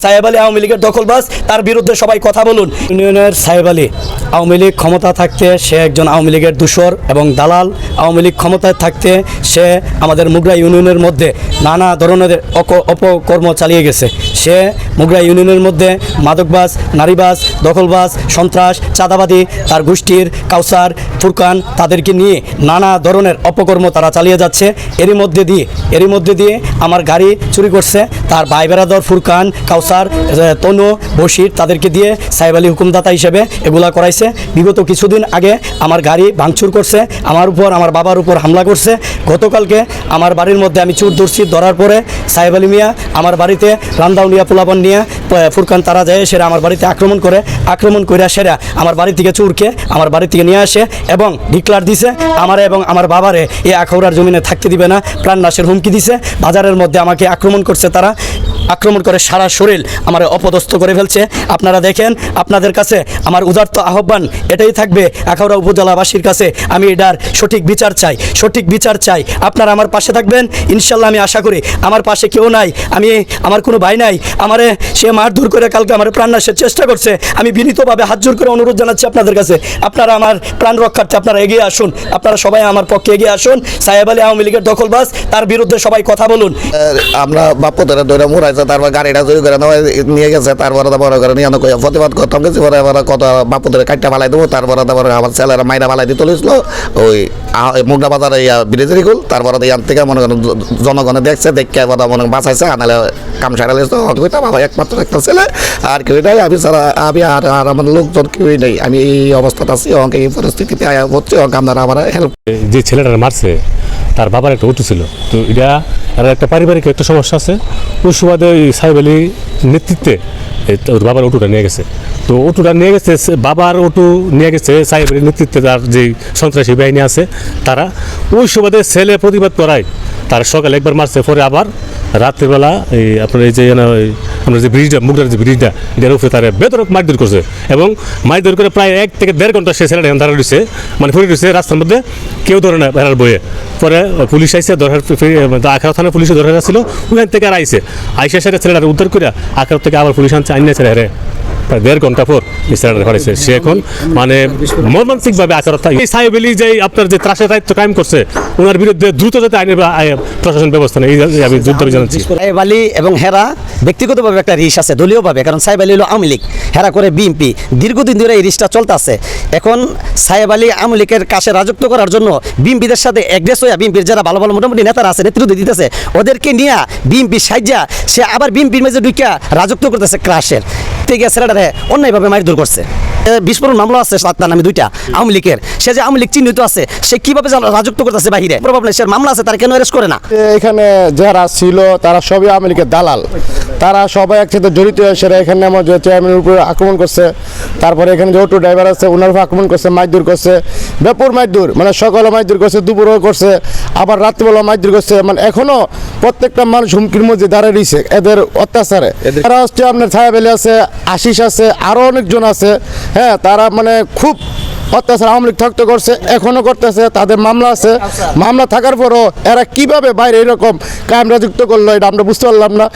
সাহেব আলী আওয়ামী লীগের দখলবাজ, তার বিরুদ্ধে সবাই কথা বলুন। ইউনিয়নের সাহেব আলী আওয়ামী লীগ ক্ষমতা থাকতে সে একজন আওয়ামী লীগের দূষর এবং দালাল। আওয়ামী লীগ ক্ষমতায় থাকতে সে আমাদের মুগরা ইউনিয়নের মধ্যে নানা ধরনের অপকর্ম চালিয়ে গেছে। সে মুগরা ইউনিয়নের মধ্যে মাদকবাজ, নারীবাজ, দখলবাজ, সন্ত্রাস, চাঁদাবাদী, তার গোষ্ঠীর কাউসার, ফুরকান, তাদেরকে নিয়ে নানা ধরনের অপকর্ম তারা চালিয়ে যাচ্ছে। এরই মধ্যে দিয়ে আমার গাড়ি চুরি করছে। তার ভাই বেরাদর ফুরকান, কাউসার, তনু, বশির, তাদেরকে দিয়ে সাহেব আলী হুকুমদাতা হিসেবে এগুলা করাইছে। বিগত কিছুদিন আগে আমার গাড়ি ভাঙচুর করছে, আমার উপর, আমার বাবার উপর হামলা করছে। গতকালকে আমার বাড়ির মধ্যে আমি চোর ধরছি, ধরার পরে সাহেব আলী মিয়া আমার বাড়িতে রান্দাউনিয়া পোলাপান নিয়ে ফুরকান তারা যায়, সেরা আমার বাড়িতে আক্রমণ করে সেরা আমার বাড়ি থেকে চোরকে আমার বাড়ি থেকে নিয়ে আসে এবং ডিক্লার দিছে আমারে এবং আমার বাবারে এই আখাউড়ার জমিনে থাকতে দিবে না, প্রাণ নাশের হুমকি দিছে। বাজারের মধ্যে আমাকে আক্রমণ করছে, তারা আক্রমণ করে সারা শরীর আমার অপদস্থ করে ফেলছে। আপনারা দেখেন, আপনাদের কাছে আমার উদারত আহ্বান এটাই থাকবে, আখাউড়া উপজেলাবাসীর কাছে আমি এটার সঠিক বিচার চাই। আপনারা আমার পাশে থাকবেন ইনশাল্লাহ। আমি আশা করি আমার পাশে কেউ নাই, আমার কোনো ভাই নাই। আমারে সে মারধর করে কালকে আমার প্রাণ নাশের চেষ্টা করছে। আমি বিনীতভাবে হাত জোর করে অনুরোধ জানাচ্ছি আপনাদের কাছে, আপনারা আমার প্রাণ রক্ষার্থে আপনারা এগিয়ে আসুন, আপনারা সবাই আমার পক্ষে এগিয়ে আসুন। সাহেব আলী আওয়ামী লীগের দখলবাজ, তার বিরুদ্ধে সবাই কথা বলুন। আমরা বাপ্পু ধরে ধরে মুড়াইছে, তারপর গাড়িটা চুরি করে নিয়ে গেছে। তারপরে বড় করে নিয়ে প্রতিবাদ করতাম গেছি, পরে আবার কত বাপ্পু ধরে কাটটা ফালাই দেবো। তারপরে আমার ছেলেরা মাইরা ফালাই দিয়ে তুলেছিল ওই মুগরা বাজারে ব্রিজের গুল। তারপরে ইয়ান থেকে মনে করেন জনগণে দেখছে, দেখে মনে বাঁচাইছে, আনালে কাম সারালে বাবা একমাত্র একটা ছেলে, আর কেউ নাই। আমি আর আমার লোকজন কেউই নেই। আমি এই অবস্থাটা আছি, অঙ্কে এই পরিস্থিতিতে হচ্ছে, অঙ্কে আপনারা আমার হেল্প। যে ছেলেটা মারছে তার বাবার একটা অটো ছিল, তো এটা একটা পারিবারিক একটা সমস্যা আছে। ওই সুবাদে ওই সাহেব আলী নেতৃত্বে ওর বাবার অটোটা নিয়ে গেছে। তো অটোটা নিয়ে গেছে, বাবার অটো নিয়ে গেছে সাহেব আলীর নেতৃত্বে তার যে সন্ত্রাসী বাহিনী আছে তারা। ওই সুবাদে ছেলে প্রতিবাদ করায় তার সকালে একবার মারছে, পরে আবার রাত্রিবেলা এই আপনার এই যে আমরা যে ব্রিজটা, মুগরার যে ব্রিজটা, এটার উপরে তারা বেদরক মারধর করছে এবং মারধর করে প্রায় 1 থেকে 1.5 ঘন্টা সে ছেলেটা ধরা রয়েছে, মানে ফিরে রয়েছে রাস্তার মধ্যে, কেউ ধরে না বেড়ার বইয়ে। পরে পুলিশ আইসে, আখাউড়া থানার পুলিশে ধরে ছিল, ওখান থেকে আর আইসে সেটা ছেলেটা উদ্ধার করে আখাউড়া থেকে আবার পুলিশ আনছে, আইনে ছেলে প্রায় 1.5 ঘন্টা পর এই ছেলেটা ধরেছে। সে এখন মানে মর্মান্তিকভাবে আখাউড়া থাকে। এই সাহেব আলী যে আপনার যে ত্রাসের দায়িত্ব কায়েম করছে, ওনার বিরুদ্ধে দ্রুত যাতে আইনের প্রশাসন ব্যবস্থা নেই, আমি দ্রুত জানাচ্ছি। সাহেব আলী এবং হেরা ব্যক্তিগতভাবে একটা রিস আছে, দলীয়ভাবে, কারণ সাহেব আলী হলো আওয়ামী লীগ, হেরা করে বিএনপি। দীর্ঘদিন ধরে এই রিসটা চলতে আছে। এখন সাহেব আলী আওয়ামী লীগের কাছে রাজত্ব করার জন্য বিএনপিদের সাথে অ্যাগ্রেস হয়ে বিএনপির যারা ভালো ভালো মোটামুটি নেতারা আছে, নেতৃত্ব দিতেছে, ওদেরকে নিয়ে বিএনপি সাহায্যা সে আবার বিএনপির মেজে ঢুকিয়া রাজত্ব করতেছে ক্রাশের। ঠিক আছে, ছেলেটারে অন্যায়ভাবে মারধর করছে। বিস্ফোরণ মামলা আছে তার নামে 2টা আওয়ামী লীগের। সে যে আওয়ামী লীগ চিহ্নিত আছে, সে কিভাবে রাজত্ব করতেছে বাহিরে, প্রভাব নেই, সে মামলা আছে, তার কেন অ্যারেস্ট করে না? এখানে যারা ছিল তারা সবই আওয়ামী লীগের দালাল, তারা সবাই একসাথে জড়িত হয়ে সেরা এখানে আমার চেয়ারম্যানের উপরে আক্রমণ করছে। তারপরে এখানে যে অটো ড্রাইভার আছে ওনার উপর আক্রমণ করছে, মারধর করছে, ব্যাপক মারধর, মানে সকালে মারধর করছে, দুপুরেও করছে, আবার রাত্রিবেলা মারধর করছে। মানে এখনো প্রত্যেকটা মানুষ হুমকির মধ্যে দাঁড়িয়ে রয়েছে এদের অত্যাচারে। তারা হচ্ছে আপনার সাহেব আলী আছে, আশিস আছে, আরও অনেকজন আছে। হ্যাঁ, তারা মানে খুব অত্যাচার আওয়ামী লীগ থাকতে করছে, এখনও করতেছে। তাদের মামলা আছে, মামলা থাকার পরও এরা কিভাবে বাইরে এরকম কায়েম রাজত্ব করলো এটা আমরা বুঝতে পারলাম না।